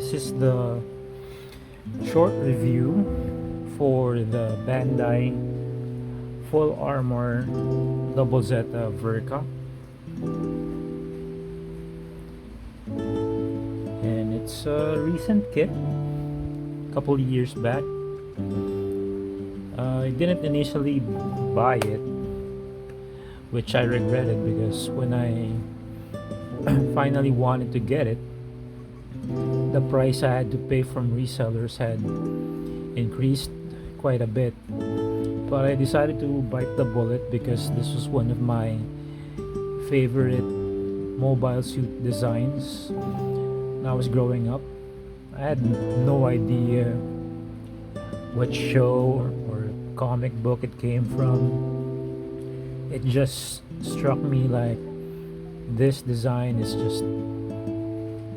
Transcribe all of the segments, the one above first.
This is the short review for the Bandai Full Armor Double Zeta Verka, and it's a recent kit, couple years back. I didn't initially buy it, which I regretted because when I finally wanted to get it, the price I had to pay from resellers had increased quite a bit. But I decided to bite the bullet because this was one of my favorite mobile suit designs when I was growing up. I had no idea what show or comic book it came from. It just struck me like this design is just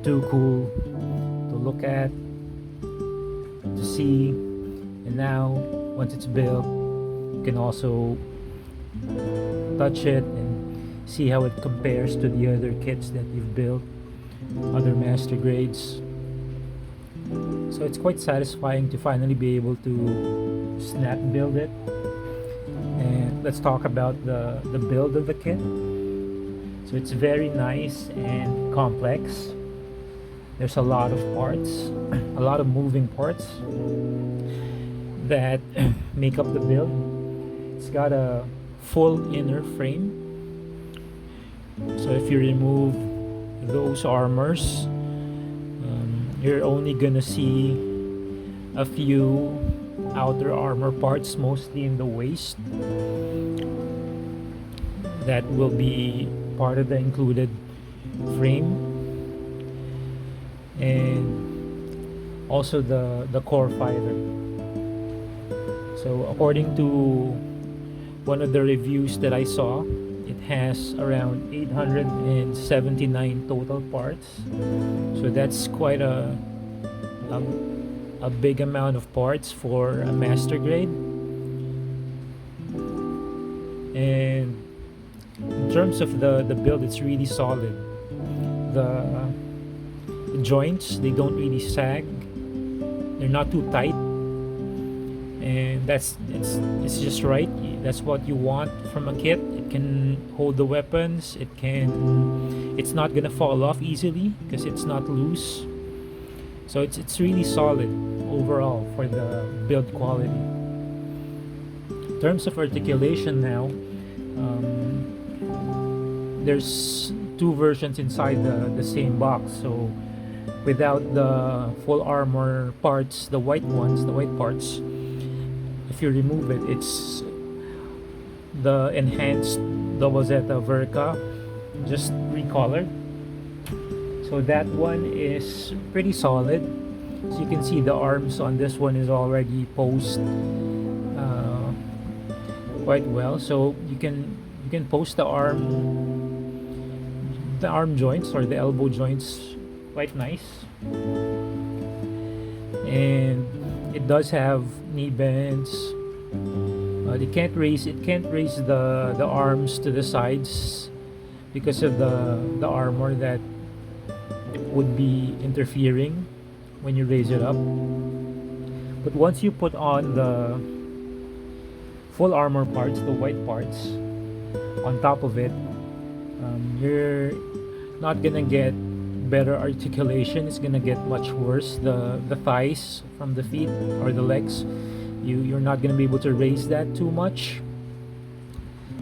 too cool to look at, to see, and now once it's built, you can also touch it and see how it compares to the other kits that you've built, other master grades. So it's quite satisfying to finally be able to snap build it. And let's talk about the build of the kit. So it's very nice and complex. There's a lot of parts, a lot of moving parts that make up the build. It's got a full inner frame. So if you remove those armors, you're only gonna see a few outer armor parts, mostly in the waist, that will be part of the included frame, and also the core fiber. So according to one of the reviews that I saw, it has around 879 total parts. So that's quite a big amount of parts for a master grade. And in terms of the build, it's really solid. The joints, they don't really sag. They're not too tight, and it's just right. That's what you want from a kit. It can hold the weapons. It's not gonna fall off easily because it's not loose. So it's really solid overall for the build quality. In terms of articulation now, there's two versions inside the same box. So without the full armor parts, the white parts, if you remove it, it's the enhanced Double Zeta Verka, just recolored. So that one is pretty solid. So you can see the arms on this one is already posed quite well. So you can post the arm joints or the elbow joints quite nice. And it does have knee bends. It can't raise the arms to the sides because of the armor that would be interfering when you raise it up. But once you put on the full armor parts, the white parts, on top of it, you're not gonna get better articulation. It's gonna get much worse. The thighs from the feet or the legs, you're not gonna be able to raise that too much.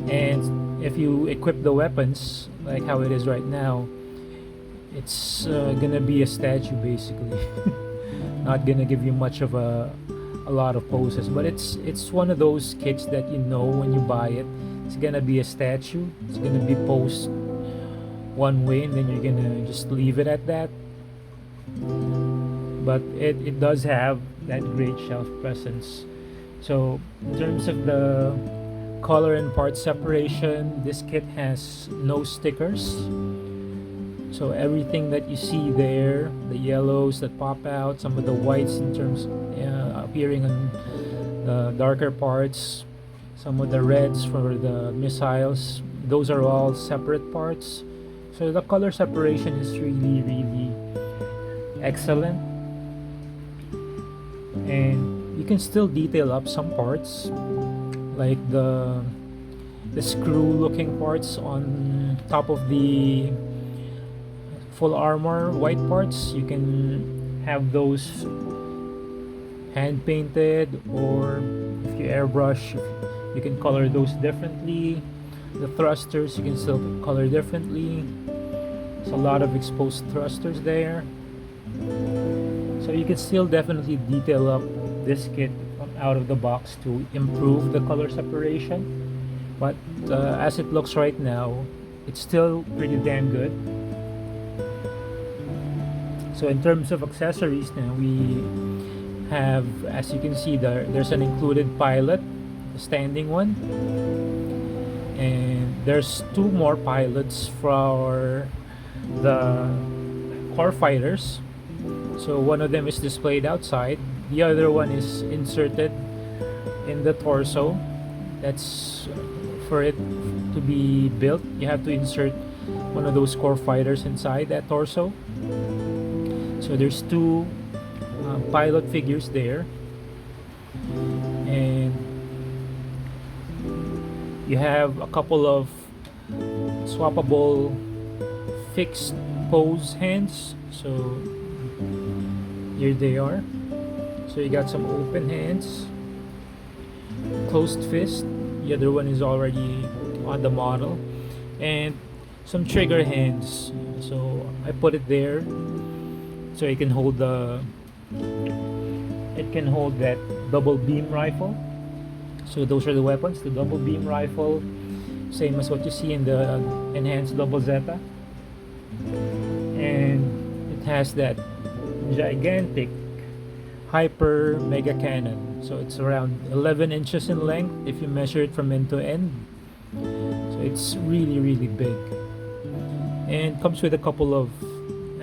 And if you equip the weapons like how it is right now, it's gonna be a statue basically. Not gonna give you much of a lot of poses, but it's one of those kits that you know when you buy it, it's gonna be a statue. It's gonna be posed one way and then you're gonna just leave it at that. But it does have that great shelf presence. So in terms of the color and part separation, this kit has no stickers. So everything that you see there, the yellows that pop out, some of the whites in terms appearing on the darker parts, some of the reds for the missiles, those are all separate parts. So the color separation is really excellent. and you can still detail up some parts, like the screw looking parts on top of the full armor white parts. You can have those hand painted, or if you airbrush, you can color those differently. The thrusters you can still color differently. There's a lot of exposed thrusters there, so you can still definitely detail up this kit out of the box to improve the color separation. But as it looks right now, it's still pretty damn good. So in terms of accessories now, we have, as you can see, there's an included pilot, a standing one, and there's two more pilots for the core fighters. So one of them is displayed outside, the other one is inserted in the torso. That's for it to be built, you have to insert one of those core fighters inside that torso. So there's two pilot figures there, and you have a couple of swappable fixed pose hands. So here they are. So you got some open hands, closed fist, the other one is already on the model, and some trigger hands. So I put it there so it can hold that double beam rifle. So those are the weapons, the double beam rifle, same as what you see in the enhanced double Zeta, and it has that gigantic hyper mega cannon. So it's around 11 inches in length if you measure it from end to end. So it's really big, and comes with a couple of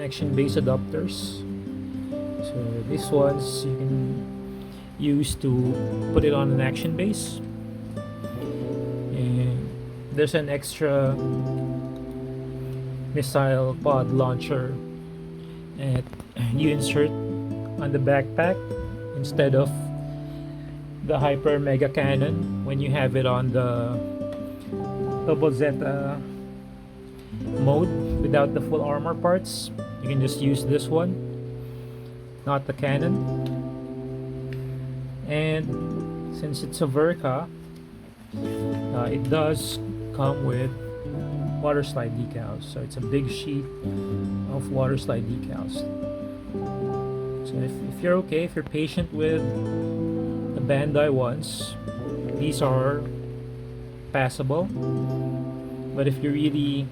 action base adapters. So these ones you can use to put it on an action base, and there's an extra missile pod launcher that you insert on the backpack instead of the hyper mega cannon when you have it on the double Zeta mode without the full armor parts. You can just use this one, not the cannon. And since it's a Verka, it does come with water slide decals. So it's a big sheet of water slide decals. So if you're okay, if you're patient with the Bandai ones, these are passable. But if you really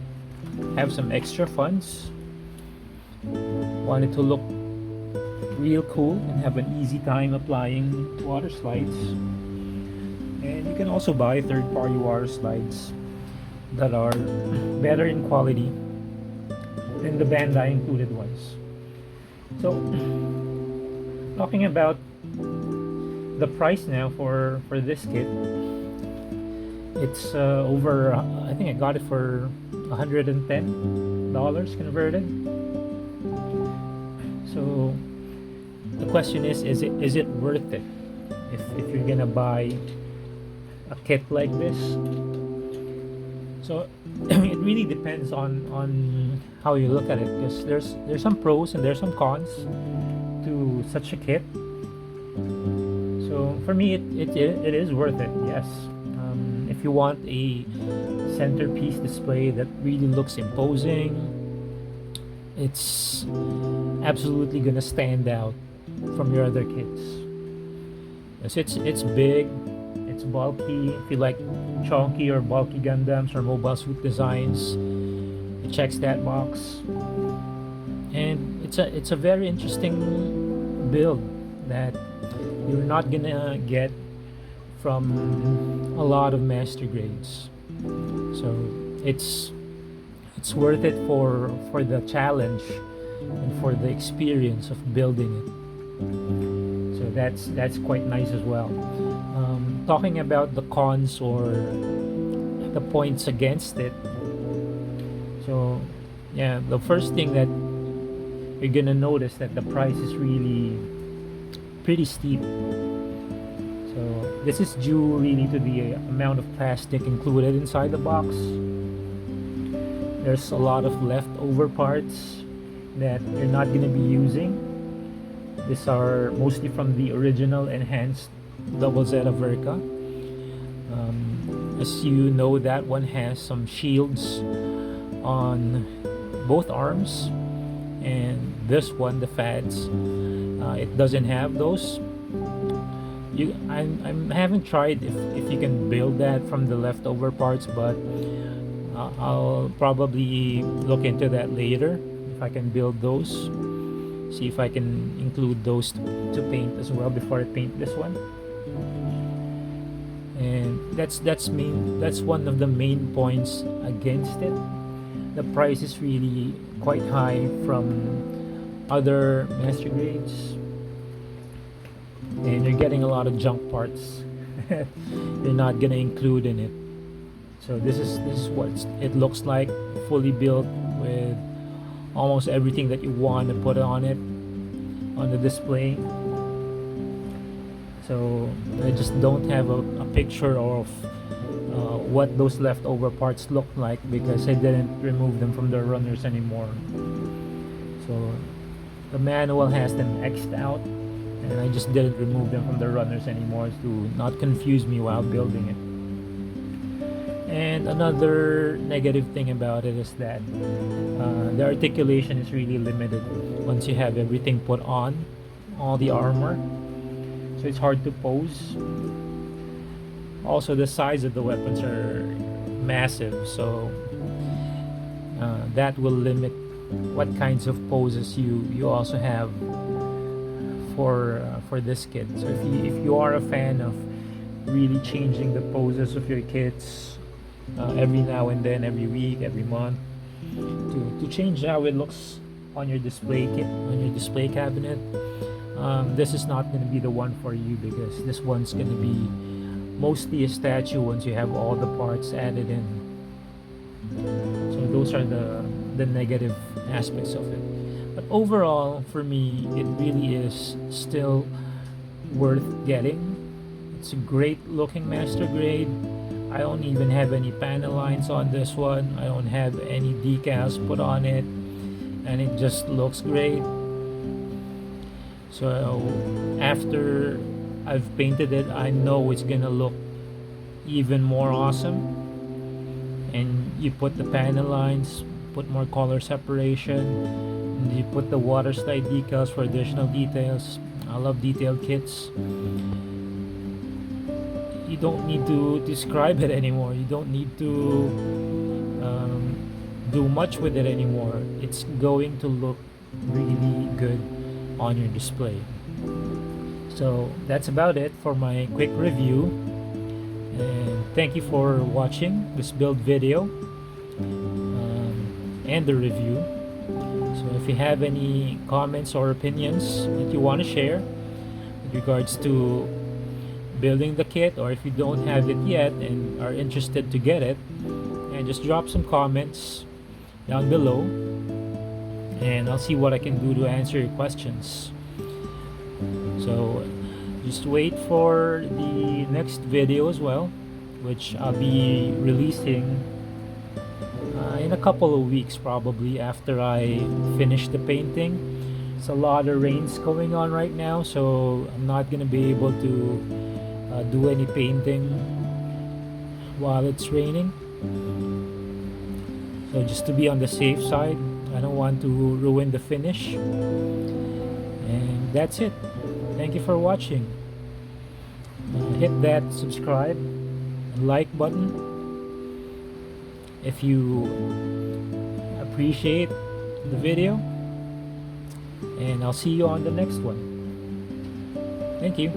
have some extra funds, want it to look real cool and have an easy time applying water slides, and you can also buy third-party water slides that are better in quality than the Bandai included ones. So talking about the price now for this kit, it's over, I think I got it for $110 converted. So the question is it worth it if you're gonna buy a kit like this? So it really depends on how you look at it, because there's some pros and there's some cons to such a kit. So for me, it is worth it, yes. If you want a centerpiece display that really looks imposing, it's absolutely gonna stand out from your other kits. Yes, it's big, it's bulky. If you like chunky or bulky Gundams or mobile suit designs, it checks that box. And it's a very interesting build that you're not gonna get from a lot of master grades. So it's worth it for the challenge and for the experience of building it. So that's quite nice as well. Talking about the cons or the points against it. So yeah, the first thing that you're gonna notice that the price is really pretty steep. So this is due really to the amount of plastic included inside the box. There's a lot of leftover parts that you're not going to be using. These are mostly from the original enhanced double Zeta Verca. As you know, that one has some shields on both arms, and this one, the fads, it doesn't have those. I haven't tried if you can build that from the leftover parts, but I'll probably look into that later if I can build those. See if I can include those to paint as well before I paint this one. And that's one of the main points against it. The price is really quite high from other master grades, and you're getting a lot of junk parts you're not gonna include in it. So this is what it looks like, fully built with almost everything that you want to put on it on the display. So I just don't have a picture of what those leftover parts look like because I didn't remove them from the runners anymore. So the manual has them X'd out, and I just didn't remove them from the runners anymore to not confuse me while building it. And another negative thing about it is that the articulation is really limited once you have everything put on, all the armor. So it's hard to pose. Also, the size of the weapons are massive, so that will limit what kinds of poses you also have for this kit. So if you are a fan of really changing the poses of your kits every now and then, every week, every month, to change how it looks on your display kit, on your display cabinet, this is not going to be the one for you, because this one's going to be mostly a statue once you have all the parts added in. So those are the negative aspects of it. But overall, for me, it really is still worth getting. It's a great looking master grade. I don't even have any panel lines on this one. I don't have any decals put on it, and it just looks great. So after I've painted it, I know it's gonna look even more awesome. And you put the panel lines, put more color separation, and you put the water slide decals for additional details. I love detailed kits. You don't need to describe it anymore. You don't need to do much with it anymore. It's going to look really good on your display. So that's about it for my quick review, and thank you for watching this build video and the review. So if you have any comments or opinions that you want to share with regards to building the kit, or if you don't have it yet and are interested to get it, and just drop some comments down below, and I'll see what I can do to answer your questions. So just wait for the next video as well, which I'll be releasing in a couple of weeks, probably after I finish the painting. It's a lot of rains going on right now, so I'm not gonna be able to do any painting while it's raining. So just to be on the safe side, I don't want to ruin the finish. And that's it. Thank you for watching. Hit that subscribe and like button if you appreciate the video, and I'll see you on the next one. Thank you.